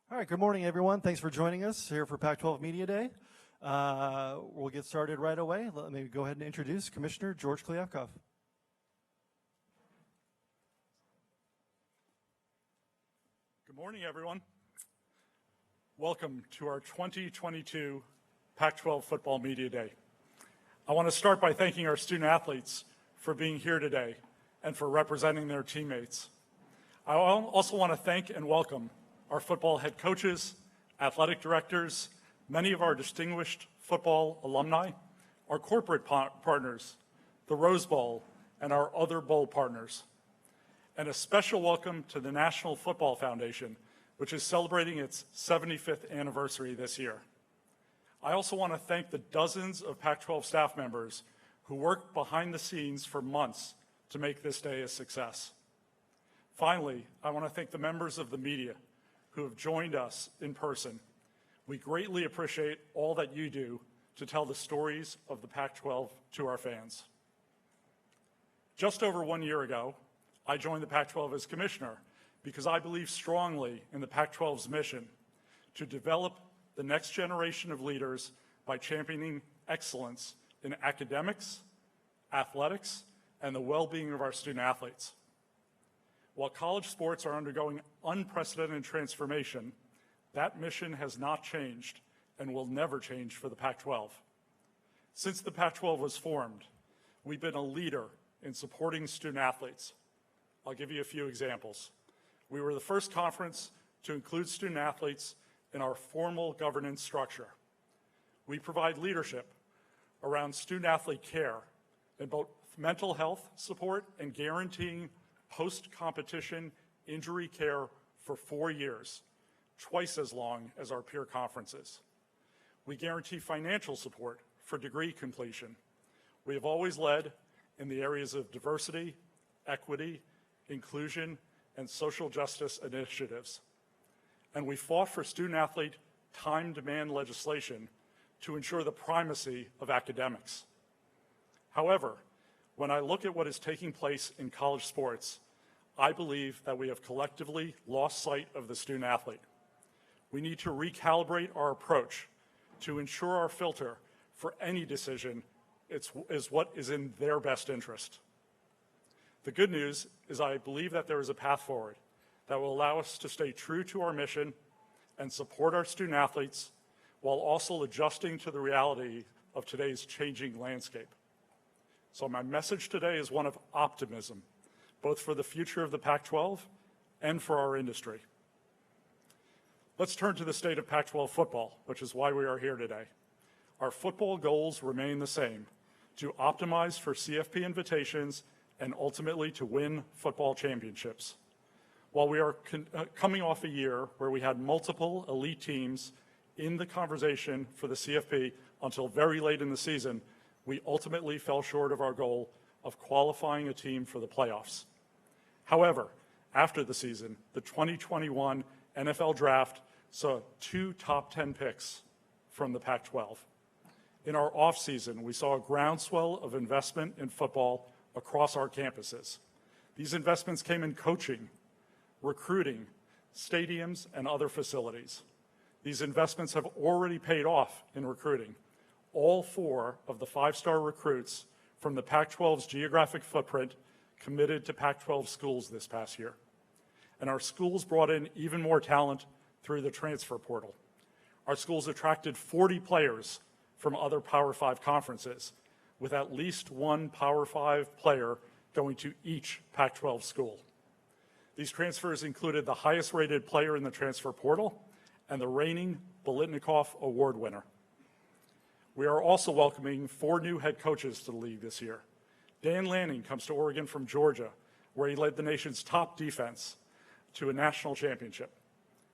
All right, good morning, everyone. Thanks for joining us here for Pac-12 Media Day. We'll get started right away. Let me go ahead and introduce Commissioner George Kliavkoff. Good morning, everyone. Welcome to our 2022 Pac-12 Football Media Day. I want to start by thanking our student athletes for being here today and for representing their teammates. I also want to thank and welcome our football head coaches, athletic directors, many of our distinguished football alumni, our corporate partners, the Rose Bowl, and our other bowl partners. And a special welcome to the National Football Foundation, which is celebrating its 75th anniversary this year. I also want to thank the dozens of Pac-12 staff members who worked behind the scenes for months to make this day a success. Finally, I want to thank the members of the media who have joined us in person. We greatly appreciate all that you do to tell the stories of the Pac-12 to our fans. Just over 1 year ago, I joined the Pac-12 as commissioner because I believe strongly in the Pac-12's mission to develop the next generation of leaders by championing excellence in academics, athletics, and the well-being of our student athletes. While college sports are undergoing unprecedented transformation, that mission has not changed and will never change for the Pac-12. Since the Pac-12 was formed, we've been a leader in supporting student athletes. I'll give you a few examples. We were the first conference to include student athletes in our formal governance structure. We provide leadership around student-athlete care in both mental health support and guaranteeing post-competition injury care for 4 years, twice as long as our peer conferences. We guarantee financial support for degree completion. We have always led in the areas of diversity, equity, inclusion, and social justice initiatives. And we fought for student-athlete time demand legislation to ensure the primacy of academics. However, when I look at what is taking place in college sports, I believe that we have collectively lost sight of the student athlete. We need to recalibrate our approach to ensure our filter for any decision is what is in their best interest. The good news is I believe that there is a path forward that will allow us to stay true to our mission and support our student athletes while also adjusting to the reality of today's changing landscape. So my message today is one of optimism, both for the future of the Pac-12 and for our industry. Let's turn to the state of Pac-12 football, which is why we are here today. Our football goals remain the same: to optimize for CFP invitations and ultimately to win football championships. While we are coming off a year where we had multiple elite teams in the conversation for the CFP until very late in the season, we ultimately fell short of our goal of qualifying a team for the playoffs. However, after the season, the 2021 NFL Draft saw 2 top 10 picks from the Pac-12. In our offseason, we saw a groundswell of investment in football across our campuses. These investments came in coaching, recruiting, stadiums, and other facilities. These investments have already paid off in recruiting. All 4 of the 5-star recruits from the Pac-12's geographic footprint committed to Pac-12 schools this past year. And our schools brought in even more talent through the transfer portal. Our schools attracted 40 players from other Power 5 conferences, with at least 1 Power 5 player going to each Pac-12 school. These transfers included the highest-rated player in the transfer portal and the reigning Kilavkoff Award winner. We are also welcoming 4 new head coaches to the league this year. Dan Lanning comes to Oregon from Georgia, where he led the nation's top defense to a national championship.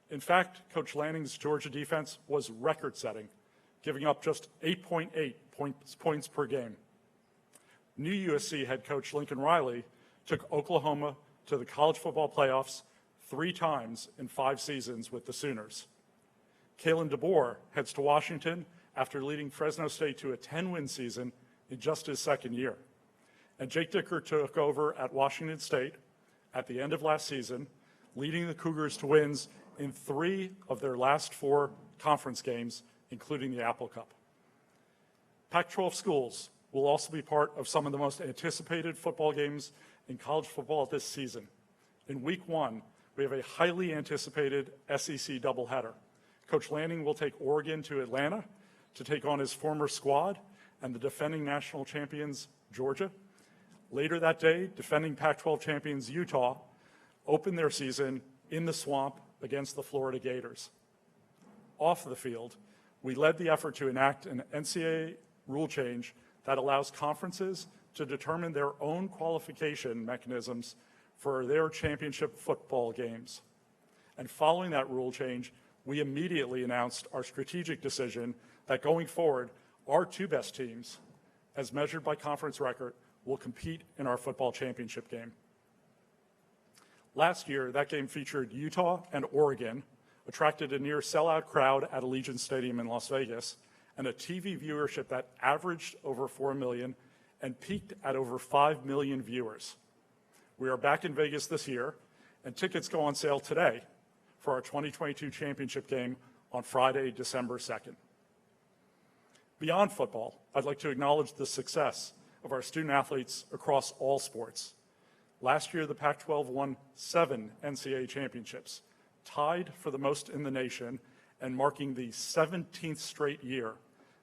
In fact, Coach Lanning's Georgia defense was record-setting, giving up just 8.8 points per game. New USC head coach Lincoln Riley took Oklahoma to the college football playoffs 3 times in 5 seasons with the Sooners. Kalen DeBoer heads to Washington after leading Fresno State to a 10-win season in just his second year. And Jake Dicker took over at Washington State at the end of last season, leading the Cougars to wins in 3 of their last 4 conference games, including the Apple Cup. Pac-12 schools will also be part of some of the most anticipated football games in college football this season. In week 1, we have a highly anticipated SEC doubleheader. Coach Lanning will take Oregon to Atlanta to take on his former squad and the defending national champions, Georgia. Later that day, defending Pac-12 champions Utah opened their season in the swamp against the Florida Gators. Off the field, we led the effort to enact an NCAA rule change that allows conferences to determine their own qualification mechanisms for their championship football games. And following that rule change, we immediately announced our strategic decision that going forward, our 2 best teams, as measured by conference record, will compete in our football championship game. Last year, that game featured Utah and Oregon, attracted a near sellout crowd at Allegiant Stadium in Las Vegas, and a TV viewership that averaged over 4 million and peaked at over 5 million viewers. We are back in Vegas this year, and tickets go on sale today for our 2022 championship game on Friday, December 2nd. Beyond football, I'd like to acknowledge the success of our student athletes across all sports. Last year, the Pac-12 won 7 NCAA championships, tied for the most in the nation, and marking the 17th straight year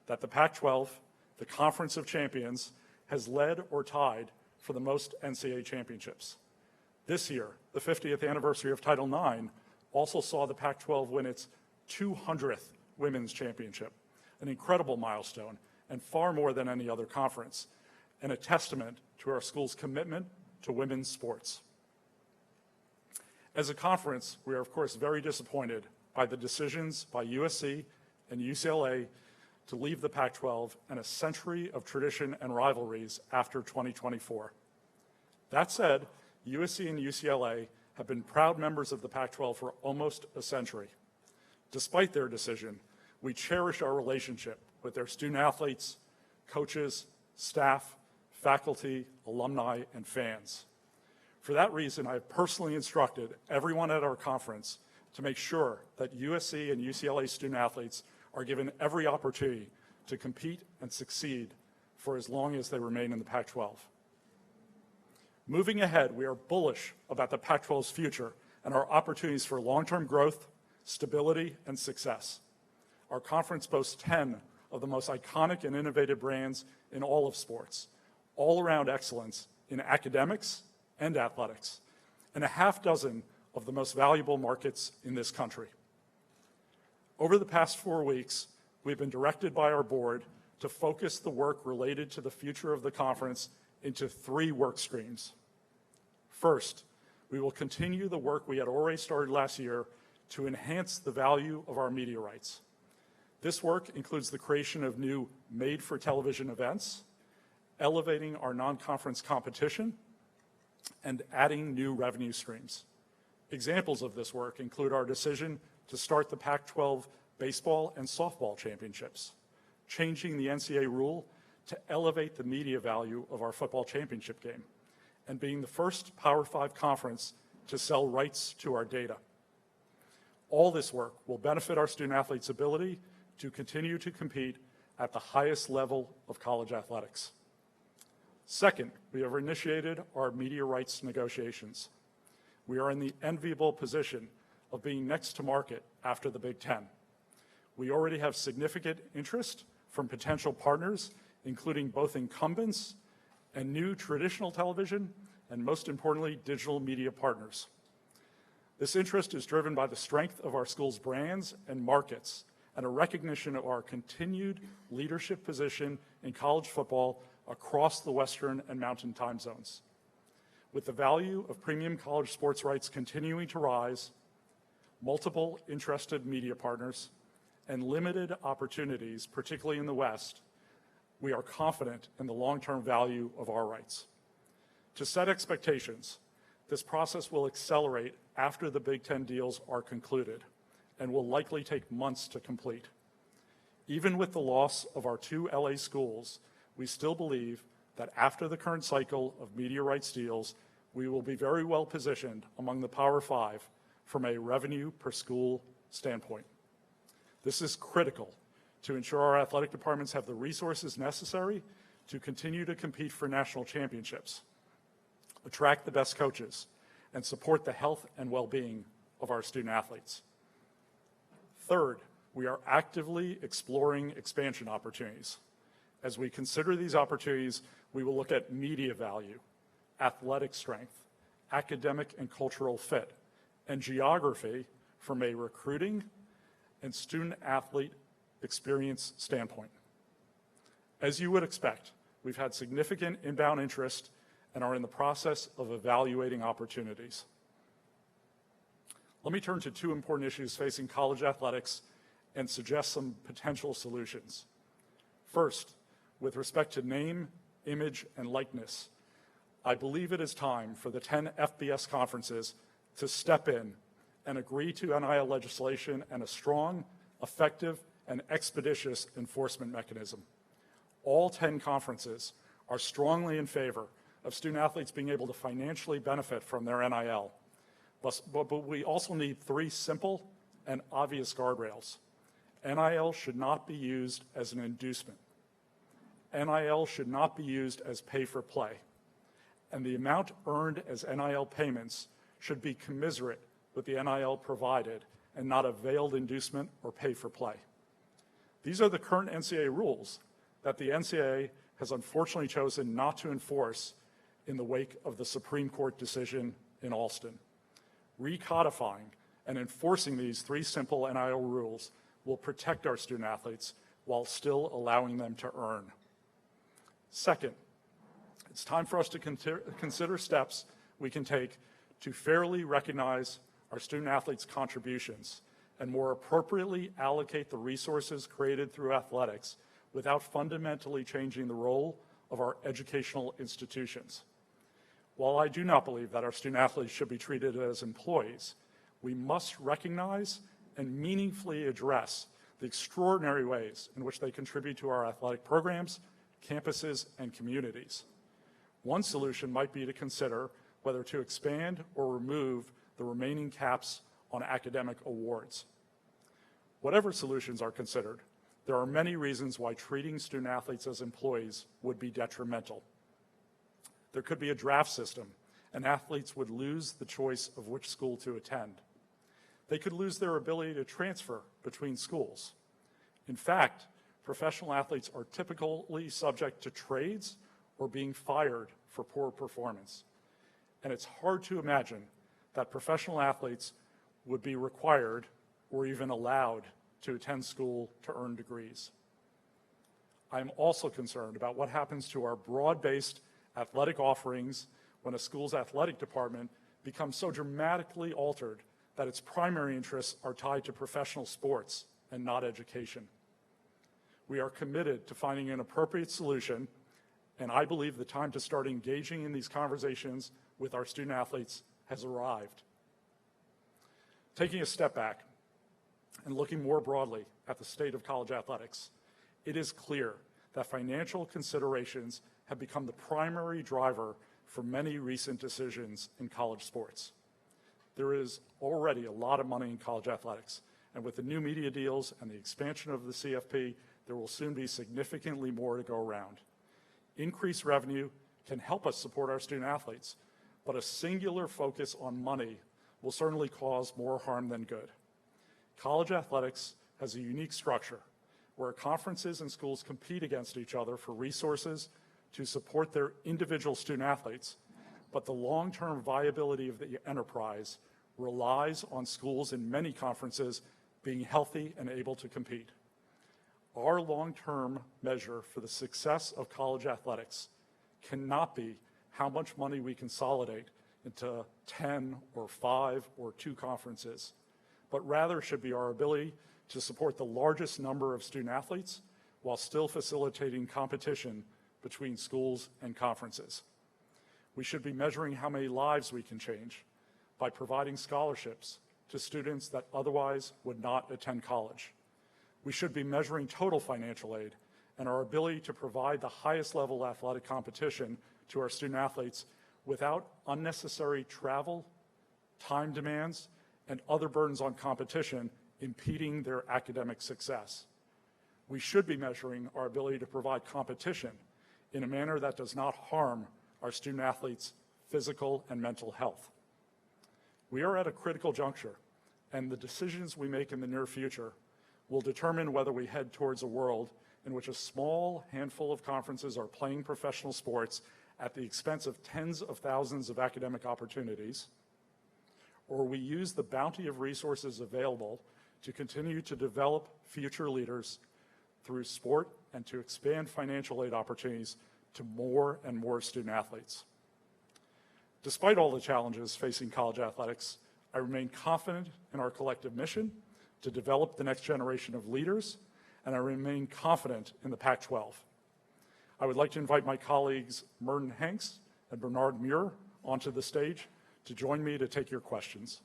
that the Pac-12, the Conference of Champions, has led or tied for the most NCAA championships. This year, the 50th anniversary of Title IX also saw the Pac-12 win its 200th women's championship, an incredible milestone and far more than any other conference, and a testament to our school's commitment to women's sports. As a conference, we are of course very disappointed by the decisions by USC and UCLA to leave the Pac-12 and a century of tradition and rivalries after 2024. That said, USC and UCLA have been proud members of the Pac-12 for almost a century. Despite their decision, we cherish our relationship with their student athletes, coaches, staff, faculty, alumni, and fans. For that reason, I have personally instructed everyone at our conference to make sure that USC and UCLA student athletes are given every opportunity to compete and succeed for as long as they remain in the Pac-12. Moving ahead, we are bullish about the Pac-12's future and our opportunities for long-term growth, stability, and success. Our conference boasts 10 of the most iconic and innovative brands in all of sports, all-around excellence in academics and athletics, and a half dozen of the most valuable markets in this country. Over the past 4 weeks, we've been directed by our board to focus the work related to the future of the conference into 3 work streams. First, we will continue the work we had already started last year to enhance the value of our media rights. This work includes the creation of new made-for-television events, elevating our non-conference competition, and adding new revenue streams. Examples of this work include our decision to start the Pac-12 baseball and softball championships, changing the NCAA rule to elevate the media value of our football championship game, and being the first Power 5 conference to sell rights to our data. All this work will benefit our student athletes' ability to continue to compete at the highest level of college athletics. Second, we have initiated our media rights negotiations. We are in the enviable position of being next to market after the Big Ten. We already have significant interest from potential partners, including both incumbents and new traditional television, and most importantly, digital media partners. This interest is driven by the strength of our school's brands and markets, and a recognition of our continued leadership position in college football across the Western and Mountain time zones. With the value of premium college sports rights continuing to rise, multiple interested media partners, and limited opportunities, particularly in the West, we are confident in the long-term value of our rights. To set expectations, this process will accelerate after the Big Ten deals are concluded and will likely take months to complete. Even with the loss of our 2 LA schools, we still believe that after the current cycle of media rights deals, we will be very well positioned among the Power 5 from a revenue per school standpoint. This is critical to ensure our athletic departments have the resources necessary to continue to compete for national championships, attract the best coaches, and support the health and well-being of our student athletes. Third, we are actively exploring expansion opportunities. As we consider these opportunities, we will look at media value, athletic strength, academic and cultural fit, and geography from a recruiting and student-athlete experience standpoint. As you would expect, we've had significant inbound interest and are in the process of evaluating opportunities. Let me turn to two important issues facing college athletics and suggest some potential solutions. First, with respect to name, image, and likeness, I believe it is time for the 10 FBS conferences to step in and agree to NIL legislation and a strong, effective, and expeditious enforcement mechanism. All 10 conferences are strongly in favor of student athletes being able to financially benefit from their NIL. But we also need three simple and obvious guardrails. NIL should not be used as an inducement. NIL should not be used as pay for play. And the amount earned as NIL payments should be commensurate with the NIL provided and not a veiled inducement or pay for play. These are the current NCAA rules that the NCAA has unfortunately chosen not to enforce in the wake of the Supreme Court decision in Alston. Recodifying and enforcing these three simple NIL rules will protect our student athletes while still allowing them to earn. Second, it's time for us to consider steps we can take to fairly recognize our student athletes' contributions and more appropriately allocate the resources created through athletics without fundamentally changing the role of our educational institutions. While I do not believe that our student athletes should be treated as employees, we must recognize and meaningfully address the extraordinary ways in which they contribute to our athletic programs, campuses, and communities. One solution might be to consider whether to expand or remove the remaining caps on academic awards. Whatever solutions are considered, there are many reasons why treating student athletes as employees would be detrimental. There could be a draft system, and athletes would lose the choice of which school to attend. They could lose their ability to transfer between schools. In fact, professional athletes are typically subject to trades or being fired for poor performance. And it's hard to imagine that professional athletes would be required or even allowed to attend school to earn degrees. I'm also concerned about what happens to our broad-based athletic offerings when a school's athletic department becomes so dramatically altered that its primary interests are tied to professional sports and not education. We are committed to finding an appropriate solution, and I believe the time to start engaging in these conversations with our student athletes has arrived. Taking a step back and looking more broadly at the state of college athletics, it is clear that financial considerations have become the primary driver for many recent decisions in college sports. There is already a lot of money in college athletics, and with the new media deals and the expansion of the CFP, there will soon be significantly more to go around. Increased revenue can help us support our student athletes, but a singular focus on money will certainly cause more harm than good. College athletics has a unique structure where conferences and schools compete against each other for resources to support their individual student athletes, but the long-term viability of the enterprise relies on schools in many conferences being healthy and able to compete. Our long-term measure for the success of college athletics cannot be how much money we consolidate into 10 or 5 or 2 conferences, but rather should be our ability to support the largest number of student athletes while still facilitating competition between schools and conferences. We should be measuring how many lives we can change by providing scholarships to students that otherwise would not attend college. We should be measuring total financial aid and our ability to provide the highest level athletic competition to our student athletes without unnecessary travel, time demands, and other burdens on competition impeding their academic success. We should be measuring our ability to provide competition in a manner that does not harm our student athletes' physical and mental health. We are at a critical juncture, and the decisions we make in the near future will determine whether we head towards a world in which a small handful of conferences are playing professional sports at the expense of tens of thousands of academic opportunities, or we use the bounty of resources available to continue to develop future leaders through sport and to expand financial aid opportunities to more and more student athletes. Despite all the challenges facing college athletics, I remain confident in our collective mission to develop the next generation of leaders, and I remain confident in the Pac-12. I would like to invite my colleagues Merton and Bernard Muir onto the stage to join me to take your questions.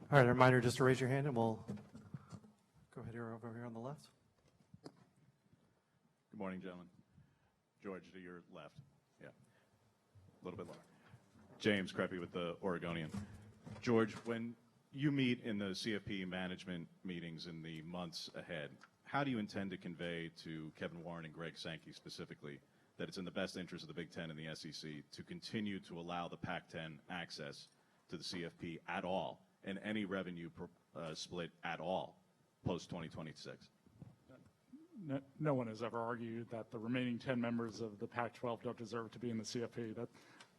All right, a reminder just to raise your hand and we'll go ahead here over here on the left. Good morning, gentlemen. George, to your left. Yeah, a little bit lower. James Creppy with the Oregonian. George, when you meet in the CFP management meetings in the months ahead, how do you intend to convey to Kevin Warren and Greg Sankey specifically that it's in the best interest of the Big Ten and the SEC to continue to allow the Pac-10 access to the CFP at all, and any revenue split at all post-2026? No one has ever argued that the remaining 10 members of the Pac-12 don't deserve to be in the CFP.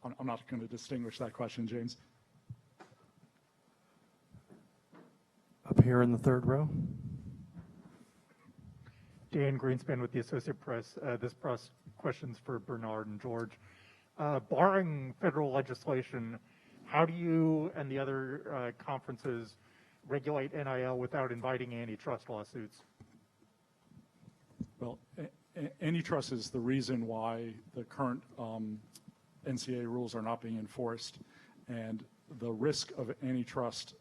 I'm not going to distinguish that question, James. Up here in the third row. Dan Greenspan with the Associated Press. This question's for Bernard and George. Barring federal legislation, how do you and the other conferences regulate NIL without inviting antitrust lawsuits? Well, antitrust is the reason why the current NCAA rules are not being enforced, and the risk of antitrust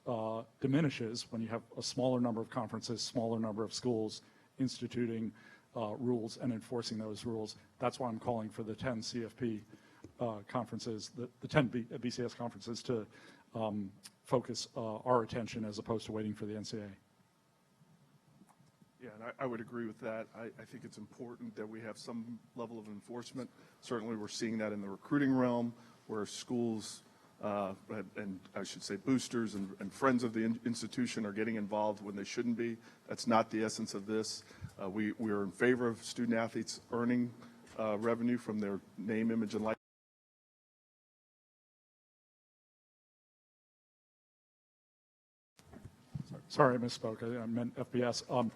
diminishes when you have a smaller number of conferences, smaller number of schools instituting rules and enforcing those rules. That's why I'm calling for the 10 CFP conferences, the 10 BCS conferences to focus our attention as opposed to waiting for the NCAA. Yeah, and I would agree with that. I think it's important that we have some level of enforcement. Certainly we're seeing that in the recruiting realm where schools and I should say boosters and friends of the institution are getting involved when they shouldn't be. That's not the essence of this. We are in favor of student athletes earning revenue from their name, image, and likeness. Sorry, I misspoke. I meant FBS.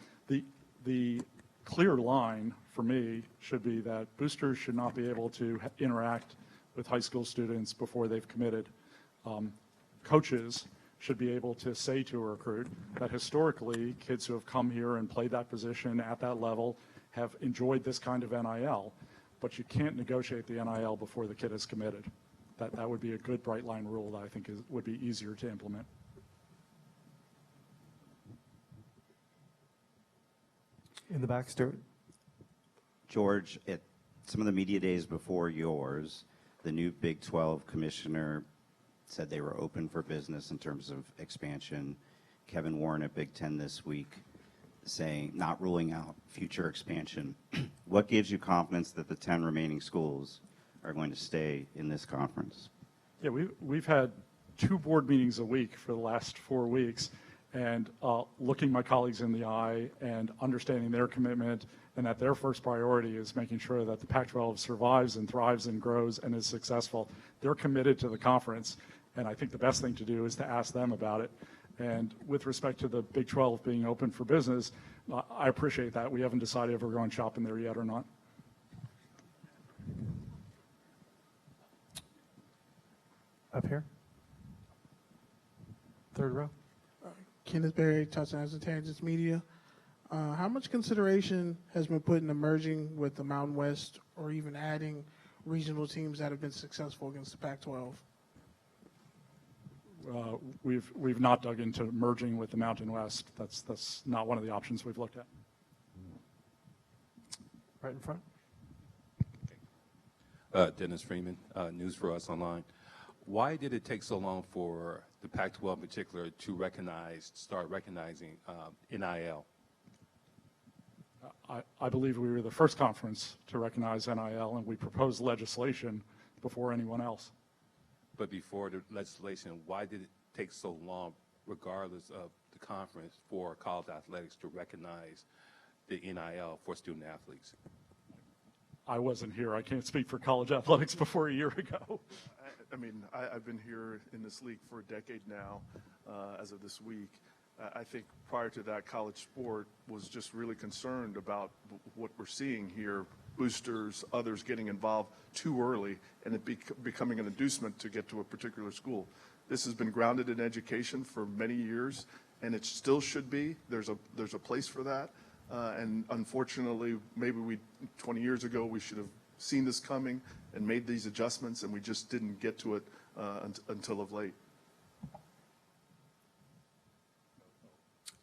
The clear line for me should be that boosters should not be able to interact with high school students before they've committed. Coaches should be able to say to a recruit that historically kids who have come here and played that position at that level have enjoyed this kind of NIL, but you can't negotiate the NIL before the kid is committed. That would be a good bright line rule that I think would be easier to implement. In the back, Stuart. George, at some of the media days before yours, the new Big 12 commissioner said they were open for business in terms of expansion. Kevin Warren at Big 10 this week saying, not ruling out future expansion. What gives you confidence that the 10 remaining schools are going to stay in this conference? Yeah, we've had 2 board meetings a week for the last 4 weeks, and looking my colleagues in the eye and understanding their commitment, and that their first priority is making sure that the Pac-12 survives and thrives and grows and is successful. They're committed to the conference, and I think the best thing to do is to ask them about it. And with respect to the Big 12 being open for business, I appreciate that. We haven't decided if we're going shopping there yet or not. Up here. Third row. Kenneth Berry, Touchdowns and Tangents Media. How much consideration has been put into merging with the Mountain West or even adding regional teams that have been successful against the Pac-12? We've not dug into merging with the Mountain West. That's not one of the options we've looked at. Right in front. Dennis Freeman, News for Us Online. Why did it take so long for the Pac-12 in particular to start recognizing NIL? I believe we were the first conference to recognize NIL, and we proposed legislation before anyone else. But before the legislation, why did it take so long, regardless of the conference, for college athletics to recognize the NIL for student athletes? I wasn't here. I can't speak for college athletics before a year ago. I mean, I've been here in this league for a decade now, as of this week. I think prior to that, college sport was just really concerned about what we're seeing here, boosters, others getting involved too early, and it becoming an inducement to get to a particular school. This has been grounded in education for many years, and it still should be. There's a place for that, and unfortunately, maybe 20 years ago, we should have seen this coming and made these adjustments, and we just didn't get to it until of late.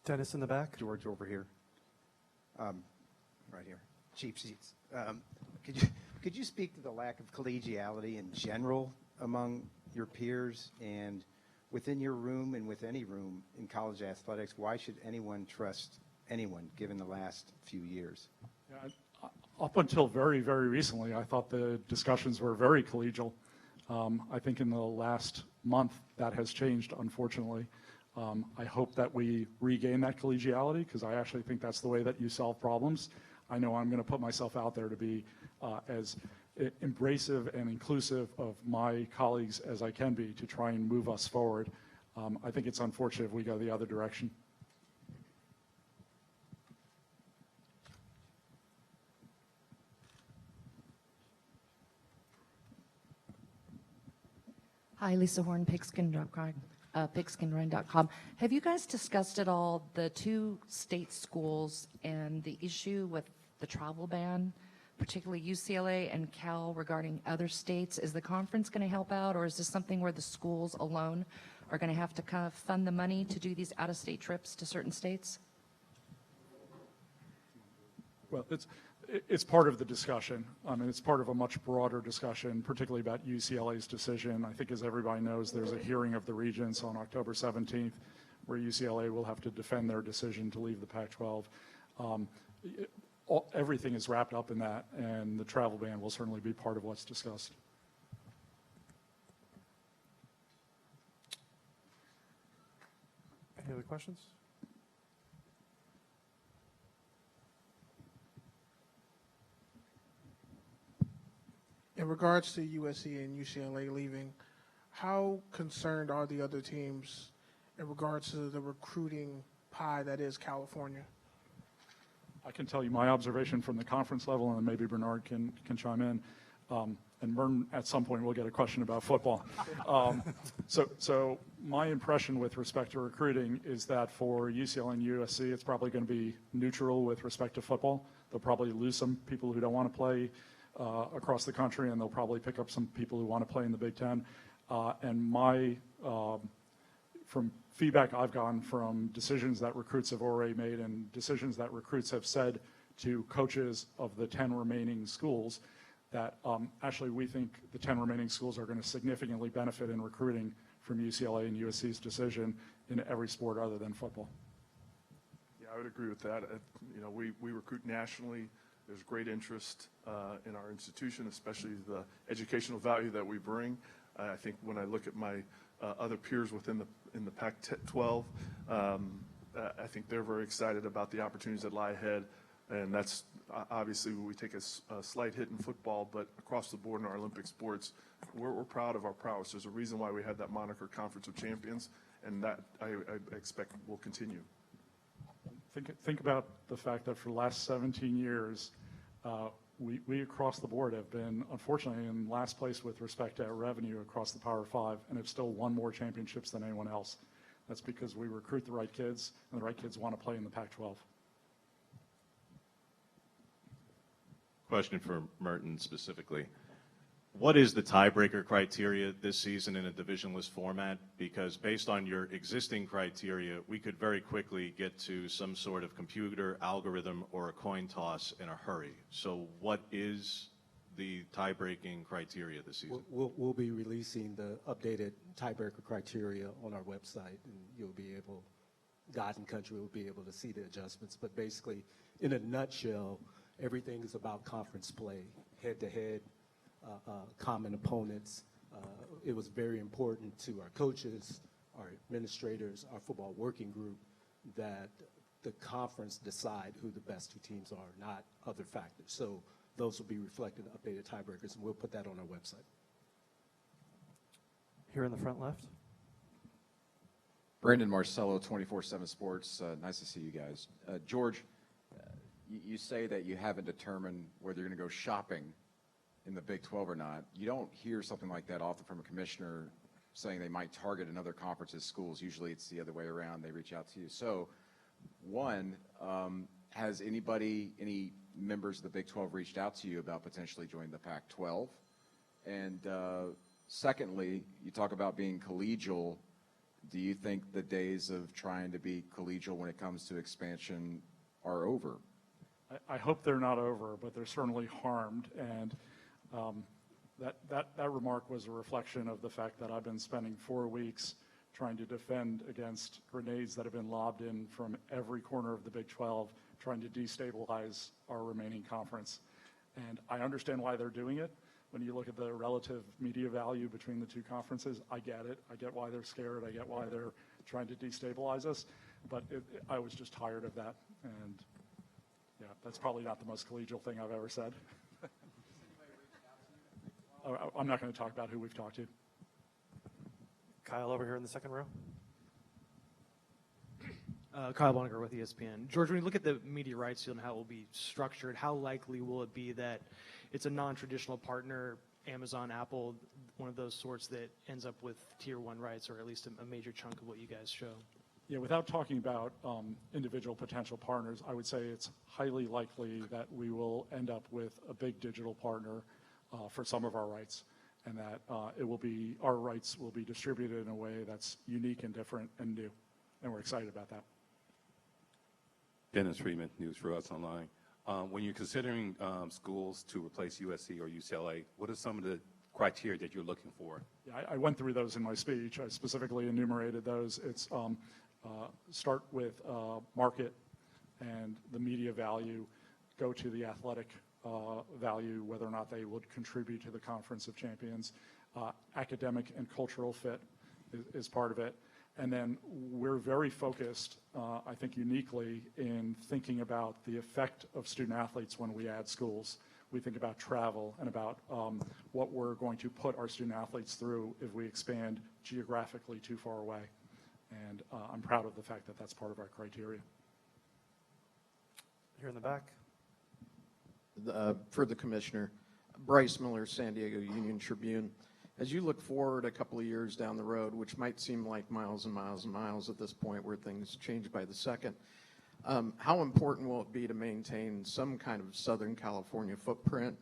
Dennis in the back. George over here. Right here. Cheap seats. Could you speak to the lack of collegiality in general among your peers and within your room and with any room in college athletics? Why should anyone trust anyone given the last few years? Yeah, up until very, very recently, I thought the discussions were very collegial. I think in the last month that has changed, unfortunately. I hope that we regain that collegiality, because I actually think that's the way that you solve problems. I know I'm going to put myself out there to be as embracive and inclusive of my colleagues as I can be to try and move us forward. I think it's unfortunate if we go the other direction. Hi, Lisa Horn, pigskinrun.com. Have you guys discussed at all the two state schools and the issue with the travel ban, particularly UCLA and Cal regarding other states? Is the conference going to help out, or is this something where the schools alone are going to have to kind of fund the money to do these out-of-state trips to certain states? Well, it's part of the discussion. I mean, it's part of a much broader discussion, particularly about UCLA's decision. I think, as everybody knows, there's a hearing of the regents on October 17th where UCLA will have to defend their decision to leave the Pac-12. Everything is wrapped up in that, and the travel ban will certainly be part of what's discussed. Any other questions? In regards to USC and UCLA leaving, how concerned are the other teams in regards to the recruiting pie that is California? I can tell you my observation from the conference level, and then maybe Bernard can chime in. And Merton, at some point, will get a question about football. So my impression with respect to recruiting is that for UCLA and USC, it's probably going to be neutral with respect to football. They'll probably lose some people who don't want to play across the country, and they'll probably pick up some people who want to play in the Big Ten. And from feedback I've gotten from decisions that recruits have already made and decisions that recruits have said to coaches of the 10 remaining schools, that actually we think the 10 remaining schools are going to significantly benefit in recruiting from UCLA and USC's decision in every sport other than football. Yeah, I would agree with that. We recruit nationally. There's great interest in our institution, especially the educational value that we bring. I think when I look at my other peers within the Pac-12. I think they're very excited about the opportunities that lie ahead, and that's obviously we take a slight hit in football, but across the board in our Olympic sports, we're proud of our prowess. There's a reason why we have that moniker Conference of Champions, and that I expect will continue. Think about the fact that for the last 17 years, we across the board have been, unfortunately, in last place with respect to our revenue across the Power Five, and have still won more championships than anyone else. That's because we recruit the right kids, and the right kids want to play in the Pac-12. Question for Merton specifically. What is the tiebreaker criteria this season in a divisionless format? Because based on your existing criteria, we could very quickly get to some sort of computer algorithm or a coin toss in a hurry. So what is the tie-breaking criteria this season? We'll be releasing the updated tiebreaker criteria on our website, and you'll be able, God and country will be able to see the adjustments. But basically, in a nutshell, everything is about conference play, head-to-head, common opponents. It was very important to our coaches, our administrators, our football working group, that the conference decide who the best two teams are, not other factors. So those will be reflected in updated tiebreakers, and we'll put that on our website. Here in the front left. Brandon Marcello, 24/7 Sports. Nice to see you guys. George, you say that you haven't determined whether you're going to go shopping in the Big 12 or not. You don't hear something like that often from a commissioner saying they might target another conference's schools. Usually it's the other way around. They reach out to you. So, one, has any members of the Big 12 reached out to you about potentially joining the Pac-12? And secondly, you talk about being collegial. Do you think the days of trying to be collegial when it comes to expansion are over? I hope they're not over, but they're certainly harmed. And that remark was a reflection of the fact that I've been spending 4 weeks trying to defend against grenades that have been lobbed in from every corner of the Big 12, trying to destabilize our remaining conference. And I understand why they're doing it. When you look at the relative media value between the two conferences, I get it. I get why they're scared. I get why they're trying to destabilize us. But I was just tired of that. And yeah, that's probably not the most collegial thing I've ever said. I'm not going to talk about who we've talked to. Kyle over here in the second row. Kyle Bonniger with ESPN. George, when you look at the media rights deal and how it will be structured, how likely will it be that it's a non-traditional partner, Amazon, Apple, one of those sorts that ends up with tier one rights, or at least a major chunk of what you guys show? Yeah, without talking about individual potential partners, I would say it's highly likely that we will end up with a big digital partner for some of our rights, and that our rights will be distributed in a way that's unique and different and new, and we're excited about that. Dennis Freeman, News for Us Online. When you're considering schools to replace USC or UCLA, what are some of the criteria that you're looking for? Yeah, I went through those in my speech. I specifically enumerated those. It's start with market and the media value, go to the athletic value, whether or not they would contribute to the Conference of Champions. Academic and cultural fit is part of it. And then we're very focused, I think uniquely, in thinking about the effect of student athletes when we add schools. We think about travel and about what we're going to put our student athletes through if we expand geographically too far away. And I'm proud of the fact that that's part of our criteria. Here in the back. For the commissioner, Bryce Miller, San Diego Union Tribune. As you look forward a couple of years down the road, which might seem like miles and miles and miles at this point where things change by the second, how important will it be to maintain some kind of Southern California footprint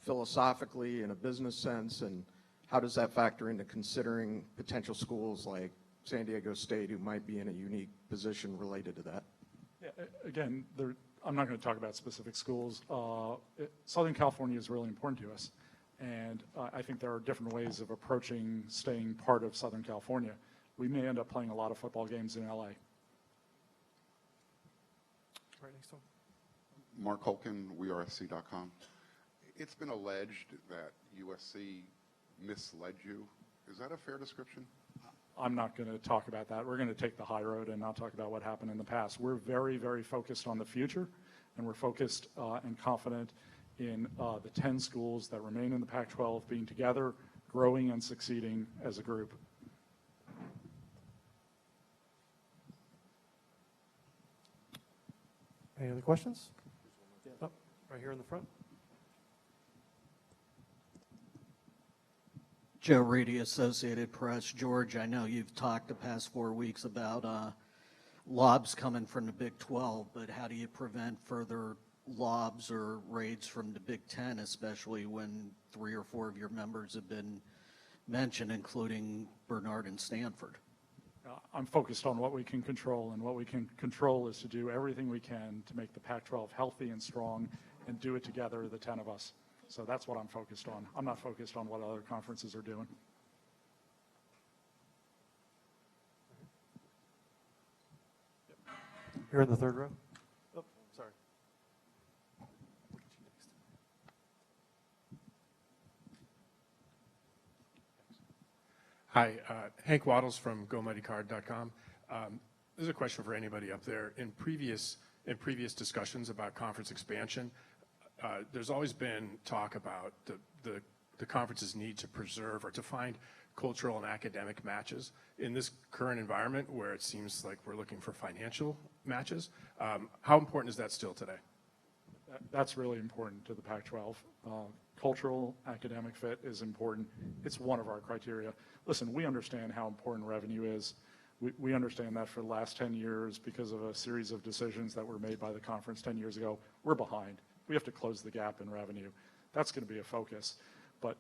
philosophically in a business sense, and how does that factor into considering potential schools like San Diego State who might be in a unique position related to that? Yeah, again, I'm not going to talk about specific schools. Southern California is really important to us. And I think there are different ways of approaching staying part of Southern California. We may end up playing a lot of football games in LA. Right next to him. Mark Holkin, WeAreSC.com. It's been alleged that USC misled you Is that a fair description? I'm not going to talk about that. We're going to take the high road and not talk about what happened in the past. We're very, very focused on the future, and we're focused and confident in the 10 schools that remain in the Pac-12 being together, growing and succeeding as a group. Any other questions? Oh, right here in the front. Joe Reedy, Associated Press. George, I know you've talked the past 4 weeks about lobs coming from the Big 12, but how do you prevent further lobs or raids from the Big 10, especially when 3 or 4 of your members have been mentioned, including Bernard and Stanford? I'm focused on what we can control, and what we can control is to do everything we can to make the Pac-12 healthy and strong and do it together, the 10 of us. So that's what I'm focused on. I'm not focused on what other conferences are doing. Here in the third row. Oh, sorry. Hi, Hank Waddles from GoMightyCard.com. This is a question for anybody up there. In previous discussions about conference expansion, there's always been talk about the conference's need to preserve or to find cultural and academic matches. In this current environment where it seems like we're looking for financial matches, how important is that still today? That's really important to the Pac-12. Cultural, academic fit is important. It's one of our criteria. Listen, we understand how important revenue is. We understand that for the last 10 years because of a series of decisions that were made by the conference 10 years ago. We're behind. We have to close the gap in revenue. That's going to be a focus. But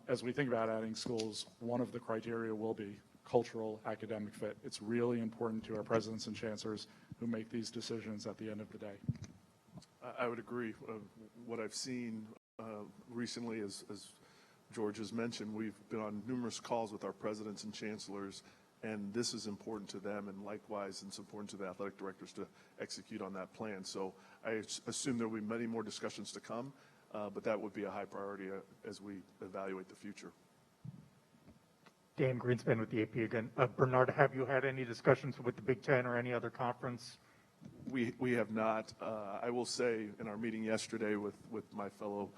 as we think about adding schools, one of the criteria will be cultural, academic fit. It's really important to our presidents and chancellors who make these decisions at the end of the day. I would agree. What I've seen recently, as George has mentioned, we've been on numerous calls with our presidents and chancellors, and this is important to them, and likewise it's important to the athletic directors to execute on that plan. So I assume there will be many more discussions to come, but that would be a high priority as we evaluate the future. Dan Greenspan with the AP again. Bernard, have you had any discussions with the Big Ten or any other conference? We have not. I will say in our meeting yesterday with my fellow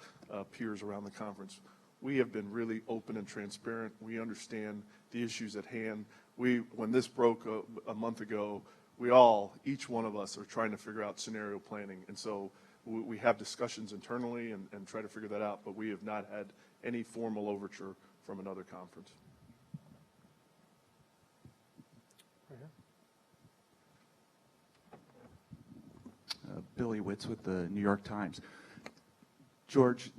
peers around the conference, we have been really open and transparent. We understand the issues at hand. When this broke a month ago, each one of us are trying to figure out scenario planning. And so we have discussions internally and try to figure that out, but we have not had any formal overture from another conference. Billy Witz with the New York Times. George,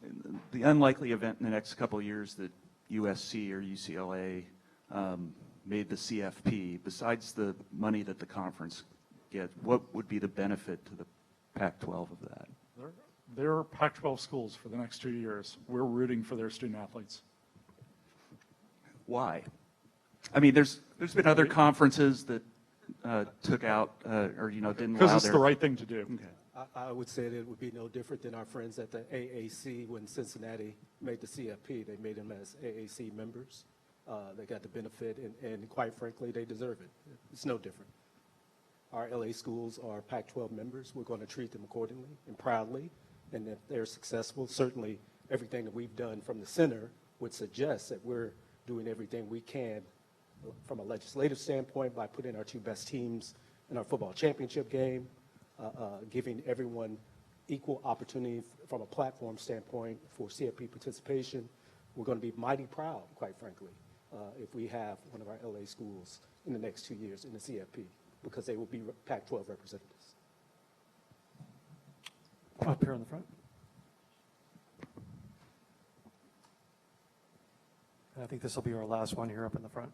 the unlikely event in the next couple of years that USC or UCLA made the CFP, besides the money that the conference gets, what would be the benefit to the Pac-12 of that? There are Pac-12 schools for the next 2 years. We're rooting for their student athletes. Why? I mean, there's been other conferences that took out or didn't allow their... Because it's the right thing to do. Okay. I would say that it would be no different than our friends at the AAC when Cincinnati made the CFP. They made them as AAC members. They got the benefit, and quite frankly, they deserve it. It's no different. Our LA schools are Pac-12 members. We're going to treat them accordingly and proudly. And if they're successful, certainly everything that we've done from the center would suggest that we're doing everything we can from a legislative standpoint by putting our 2 best teams in our football championship game, giving everyone equal opportunity from a platform standpoint for CFP participation. We're going to be mighty proud, quite frankly, if we have one of our LA schools in the next 2 years in the CFP, because they will be Pac-12 representatives. Up here in the front. I think this will be our last one here up in the front.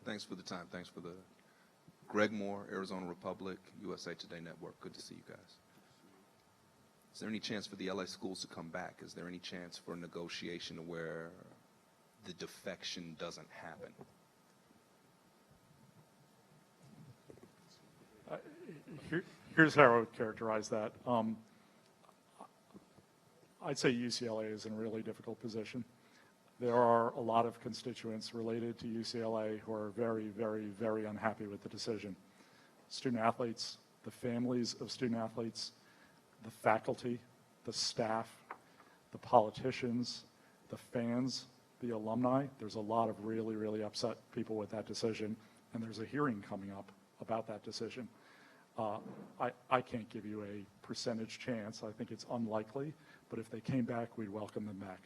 Thanks for the time. Thanks for the Greg Moore, Arizona Republic, USA Today Network. Good to see you guys. Is there any chance for the LA schools to come back? Is there any chance for a negotiation where the defection doesn't happen? Here's how I would characterize that. I'd say UCLA is in a really difficult position. There are a lot of constituents related to UCLA who are very, very, very unhappy with the decision. Student athletes, the families of student athletes, the faculty, the staff, the politicians, the fans, the alumni. There's a lot of really, really upset people with that decision, and there's a hearing coming up about that decision. I can't give you a percentage chance. I think it's unlikely, but if they came back, we'd welcome them back.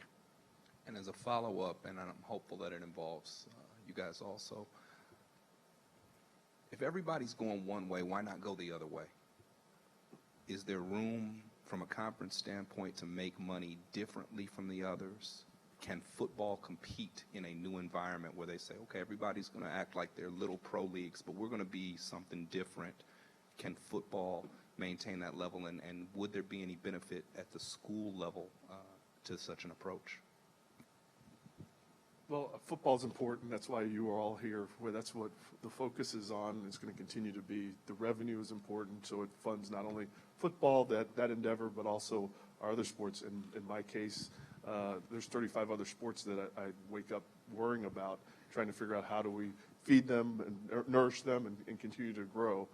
And as a follow-up, and I'm hopeful that it involves you guys also, if everybody's going one way, why not go the other way? Is there room from a conference standpoint to make money differently from the others? Can football compete in a new environment where they say, okay, everybody's going to act like they're little pro leagues, but we're going to be something different? Can football maintain that level, and would there be any benefit at the school level to such an approach? Well, football is important. That's why you are all here. That's what the focus is on. It's going to continue to be. The revenue is important, so it funds not only football, that endeavor, but also our other sports. And in my case, there's 35 other sports that I wake up worrying about, trying to figure out how do we feed them and nourish them and continue to grow.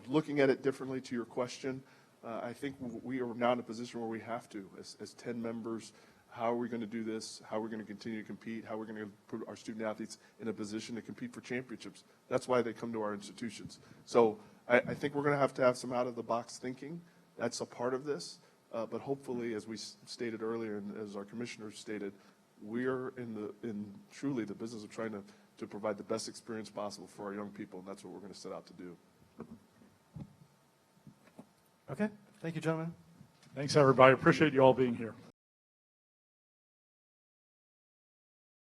Looking at it differently to your question, I think we are now in a position where we have to, as 10 members. How are we going to do this? How are we going to continue to compete? How are we going to put our student athletes in a position to compete for championships? That's why they come to our institutions. So I think we're going to have some out-of-the-box thinking. That's a part of this. But hopefully, as we stated earlier and as our commissioners stated, we're in truly the business of trying to provide the best experience possible for our young people, and that's what we're going to set out to do. Okay. Thank you, gentlemen. Thanks, everybody. Appreciate you all being here.